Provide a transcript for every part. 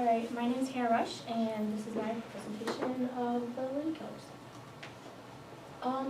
Alright, my name is Hannah Rush, and this is my presentation of the Ladykillers.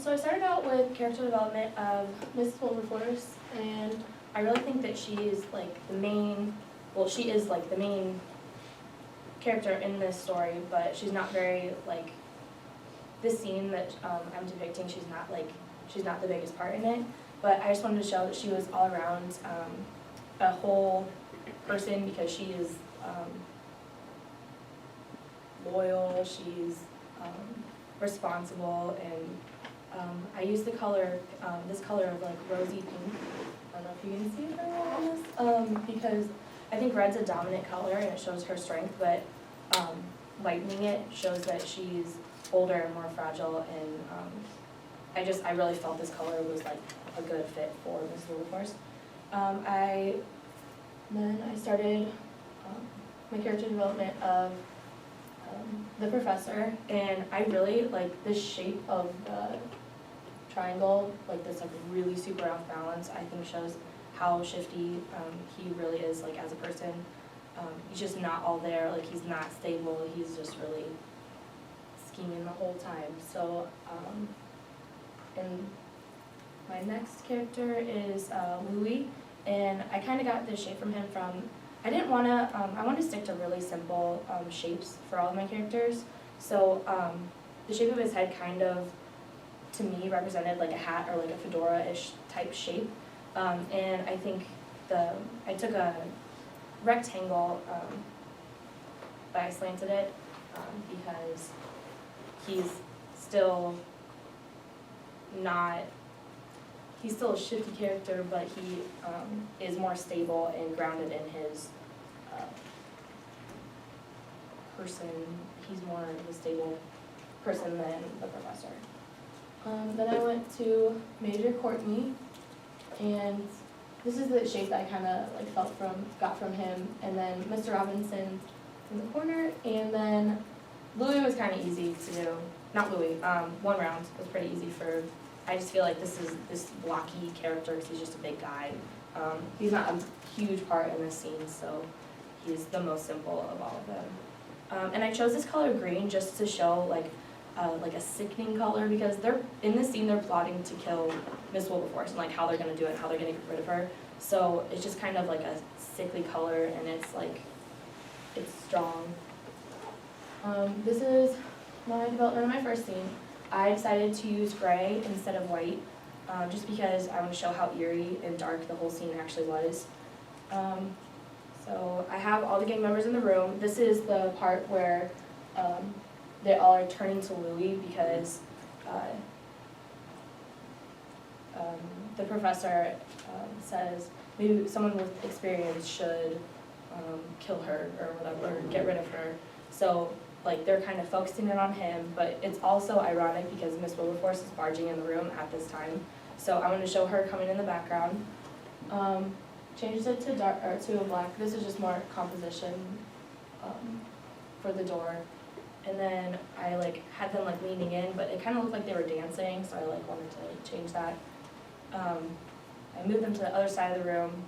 So I started out with character development of Mrs. Wilberforce, and I really think that she is like the main, she is like the main character in this story, but she's not very, like, this scene that I'm depicting, she's not the biggest part in it, but I just wanted to show that she was all around a whole person, because she is loyal, she's responsible, and I use the color, this color of like rosy pink. I don't know if you can see it very well on this, because I think red's a dominant color and it shows her strength, but lightening it shows that she's older and more fragile, and I really felt this color was like a good fit for Mrs. Wilberforce. Then I started my character development of the professor, and I really like this shape of the triangle, like this like really super off balance, I think shows how shifty he really is like as a person. He's just not all there, like he's not stable, he's just really scheming the whole time. So, and my next character is Louis, and I kind of got this shape from him from, I wanted to stick to really simple shapes for all of my characters. So the shape of his head kind of, to me, represented like a hat or like a fedora-ish type shape. And I think I took a rectangle, but I slanted it because he's still a shifty character, but he is more stable and grounded in his person. He's more of a stable person than the professor. Then I went to Major Courtney, and this is the shape that I kind of like got from him, and then Mr. Robinson in the corner, and then Louis was kind of easy to do. Not Louis, One Round was pretty easy for. I just feel like this is this blocky character because he's just a big guy. He's not a huge part in this scene, so he's the most simple of all of them. And I chose this color green just to show like a sickening color, because in this scene they're plotting to kill Miss Wilberforce, and like how they're gonna do it, how they're gonna get rid of her. So it's just kind of like a sickly color, and it's strong. This is my development of my first scene. I decided to use gray instead of white, just because I want to show how eerie and dark the whole scene actually was. So I have all the gang members in the room. This is the part where they all are turning to Louis because the professor says maybe someone with experience should kill her or whatever, or get rid of her. So like they're kind of focusing in on him, but it's also ironic because Miss Wilberforce is barging in the room at this time. So I'm going to show her coming in the background. Changed it to dark or to a black. This is just more composition for the door. And then I like had them like leaning in, but it kind of looked like they were dancing, so I like wanted to like change that. I moved them to the other side of the room,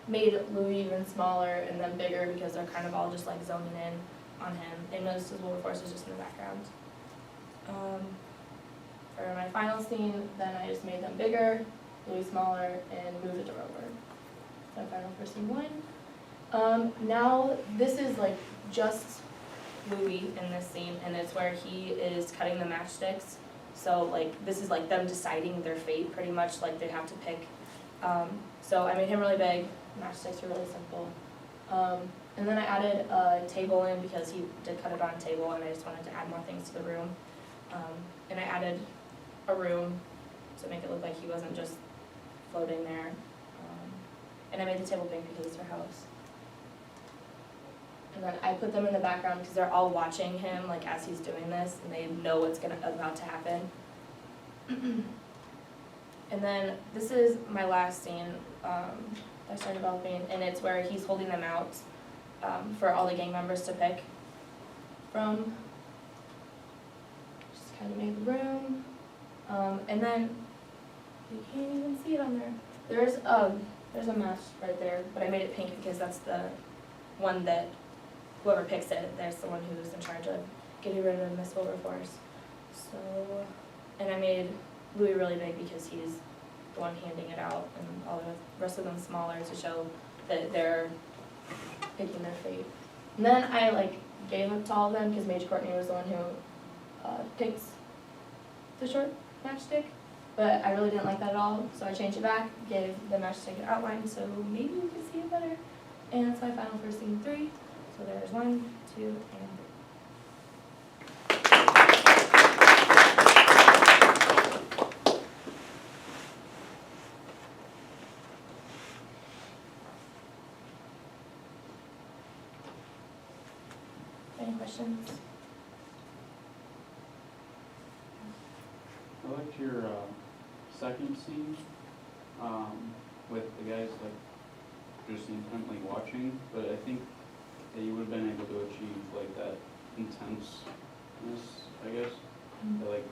made Louis even smaller and then bigger because they're kind of all just like zoning in on him, and Mrs. Wilberforce is just in the background. For my final scene, then I just made them bigger, Louis smaller, and moved the door over. So final for scene 1. Now this is like just Louis in this scene, and it's where he is cutting the matchsticks. So like this is like them deciding their fate pretty much, like they have to pick. So I made him really big, matchsticks were really simple. And then I added a table in because he did cut it on a table, and I just wanted to add more things to the room. And I added a room to make it look like he wasn't just floating there. And I made the table pink because it's her house. And then I put them in the background because they're all watching him like as he's doing this, and they know what's about to happen. And then this is my last scene I started developing, and it's where he's holding them out for all the gang members to pick from. Just kind of made the room. And then, you can't even see it on there. There's a match right there, but I made it pink because that's the one that whoever picks it, there's someone who's in charge of getting rid of Miss Wilberforce. So, and I made Louis really big because he's the one handing it out, and all the rest of them smaller to show that they're picking their fate. And then I like gave it to all of them because Major Courtney was the one who picked the short matchstick, but I really didn't like that at all, so I changed it back, gave the matchstick an outline so maybe we could see it better. And that's my final for scene 3. So there's 1, 2, and 3. Any questions? I liked your second scene with the guys like just intently watching, but I think that you would have been able to achieve like that intenseness, I guess, by like,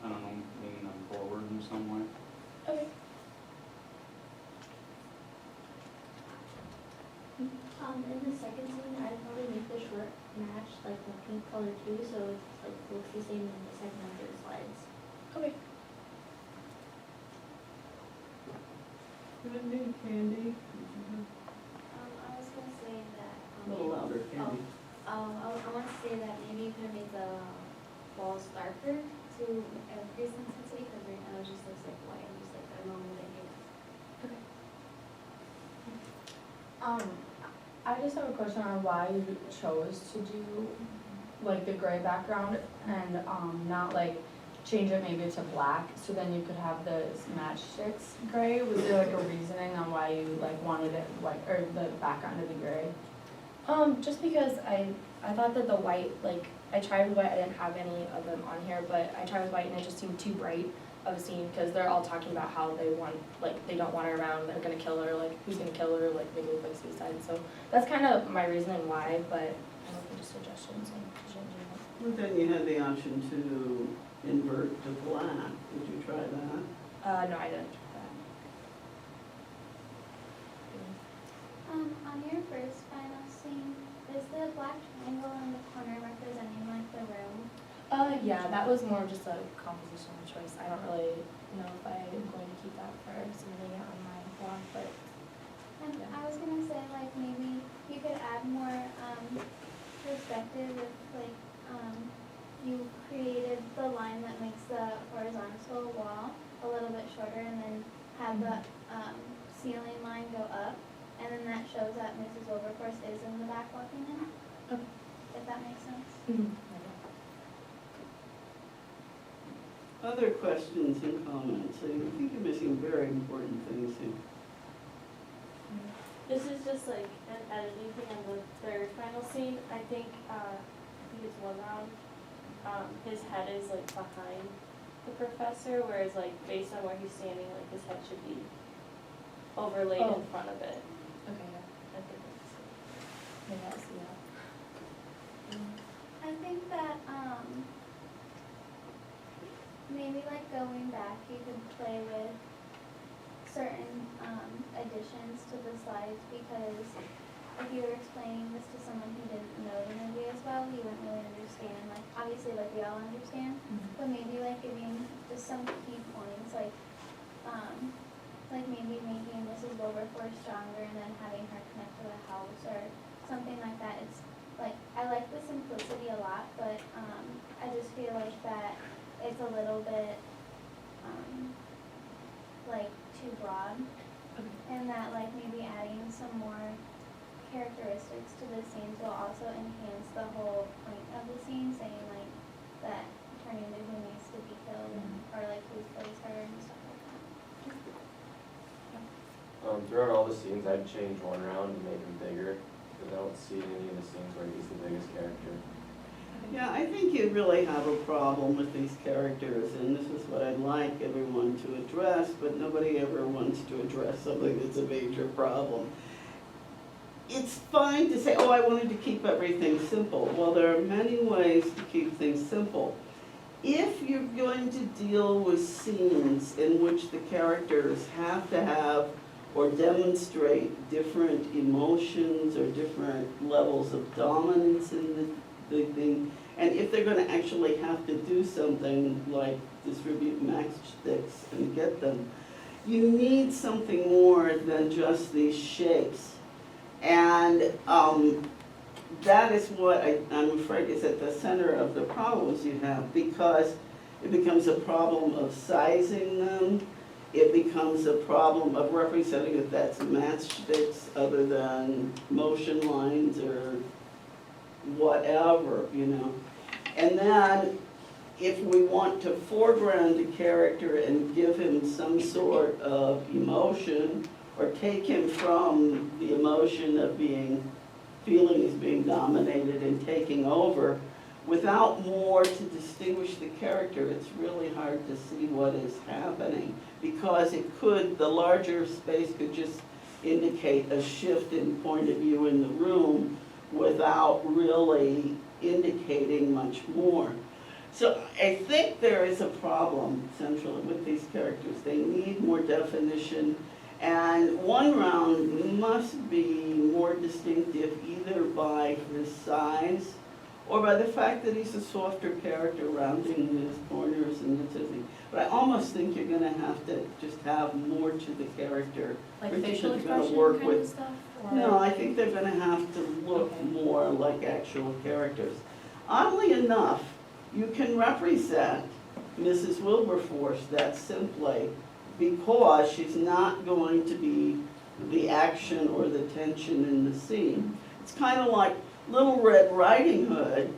I don't know, leaning them forward in some way. Okay. In the second scene, I'd probably make the short match like the pink color too, so it like looks the same in the second and third slides. Okay. Candy, Candy. I was gonna say that. A little louder, Candy. I want to say that maybe you could have made the walls darker to increase intensity, because right now it just looks like white, just like the normal day. Okay. I just have a question on why you chose to do like the gray background and not like change it maybe to black, so then you could have the matchsticks gray. Was there like a reasoning on why you like wanted it white or the background to be gray? Just because I thought that the white, like, I tried with white, I didn't have any of them on here, but I tried with white and it just seemed too bright of a scene, because they're all talking about how they want, like, they don't want her around, they're gonna kill her, like, who's gonna kill her, like, make it look like suicide. So that's kind of my reasoning why, but I'm open to suggestions and changing it. Well, then you had the option to invert to black. Did you try that? No, I didn't try that. On your first final scene, is the black triangle in the corner representing like the room? Yeah, that was more just a compositional choice. I don't really know if I'm going to keep that for submitting it on my blog, but And yeah. I was gonna say like maybe you could add more perspective if like you created the line that makes the horizontal wall a little bit shorter, and then have the ceiling line go up, and then that shows that Mrs. Wilberforce is in the back walking in. Okay. If that makes sense. Other questions and comments? I think you're missing very important things here. This is just like an editing thing on the third final scene. I think it's one round. His head is like behind the professor, whereas like based on where he's standing, like his head should be overlaid in front of it. Okay, yeah. I think that's it. Maybe I'll see that. I think that maybe like going back, you could play with certain additions to the slides, because if you were explaining this to someone who didn't know the movie as well, you wouldn't really understand. Like obviously, like we all understand, but maybe like giving just some key points, like maybe making Mrs. Wilberforce stronger and then having her connect to the house or something like that. It's like I like the simplicity a lot, but I just feel like that it's a little bit like too broad, and that like maybe adding some more characteristics to the scenes will also enhance the whole point of the scene, saying like that turning into who needs to be killed or like who kills her and stuff like that. Throughout all the scenes, I'd change one round and make him bigger, because I don't see any of the scenes where he's the biggest character. Yeah, I think you really have a problem with these characters, and this is what I'd like everyone to address, but nobody ever wants to address something that's a major problem. It's fine to say, oh, I wanted to keep everything simple. Well, there are many ways to keep things simple. If you're going to deal with scenes in which the characters have to have or demonstrate different emotions or different levels of dominance in the thing. And if they're gonna actually have to do something like distribute matchsticks and get them, you need something more than just these shapes. And that is what I'm afraid is at the center of the problems you have, because it becomes a problem of sizing them. It becomes a problem of representing if that's matchsticks other than motion lines or whatever, you know. And then if we want to foreground a character and give him some sort of emotion, or take him from the emotion of feeling he's being dominated and taking over, without more to distinguish the character, it's really hard to see what is happening. Because the larger space could just indicate a shift in point of view in the room without really indicating much more. So I think there is a problem centrally with these characters. They need more definition, and one round must be more distinctive either by his size or by the fact that he's a softer character, rounding his corners and that sort of thing. But I almost think you're gonna have to just have more to the character. Like which facial is gonna expression work kind with- of stuff? Or- No, I think they're gonna have to look Okay. more like actual characters. Oddly enough, you can represent Mrs. Wilberforce that simply because she's not going to be the action or the tension in the scene. It's kind of like Little Red Riding Hood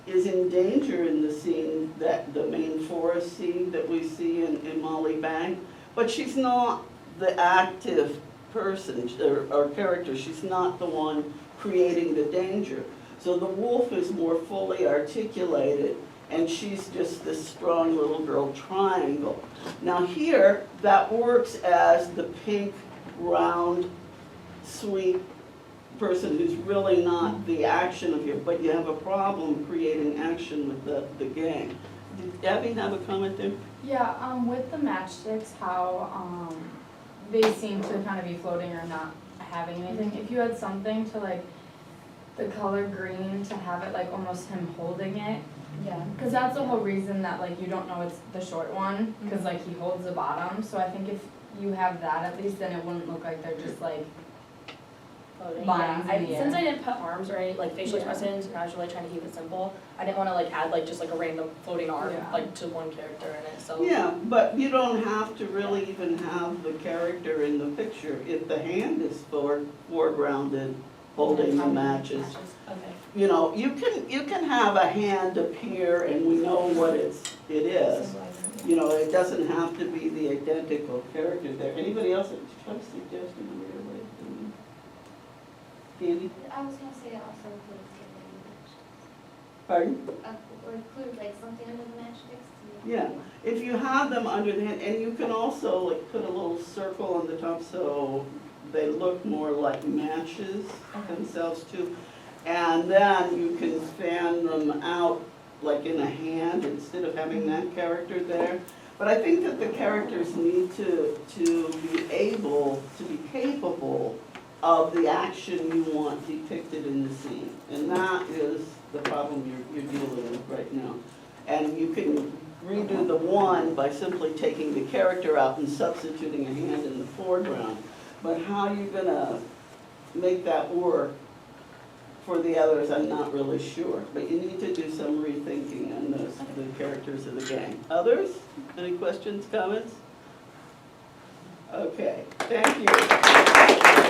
is in danger in the scene, that the main forest scene that we see in Molly Bang, but she's not the active person or character. She's not the one creating the danger. So the wolf is more fully articulated, and she's just this strong little girl triangle. Now here, that works as the pink, round, sweet person who's really not the action of you, but you have a problem creating action with the gang. Did Abby have a comment there? Yeah, with the matchsticks, how they seem to kind of be floating or not having anything. If you had something to like the color green to have it like almost him holding it, Yeah. because that's the whole reason that like you don't know it's the short one, because like he holds the bottom. So I think if you have that at least, then it wouldn't look like they're just like Floating, lines yeah. in the Since air. I didn't put arms or any like facial Yeah. expressions, and I was really trying to keep it simple, I didn't want to like add like just like a random floating arm Yeah. like to one character in it. So Yeah, but you don't have to really even have the character in the picture. If the hand is foregrounded, holding the matches. Okay. You know, you can have a hand appear and we know what it is. You know, it doesn't have to be the identical character there. Anybody else have a suggestion of your way of doing it? Candy? I was gonna say also include Pardon? or include like something under the matchsticks. Yeah, if you have them under the hand, and you can also like put a little circle on the top so they look more like matches themselves too. And then you can fan them out like in a hand instead of having that character there. But I think that the characters need to be able to be capable of the action you want depicted in the scene. And that is the problem you're dealing with right now. And you can redo the one by simply taking the character out and substituting a hand in the foreground. But how you're gonna make that work for the others, I'm not really sure. But you need to do some rethinking on the characters of the gang. Others? Any questions, comments? Okay, thank you.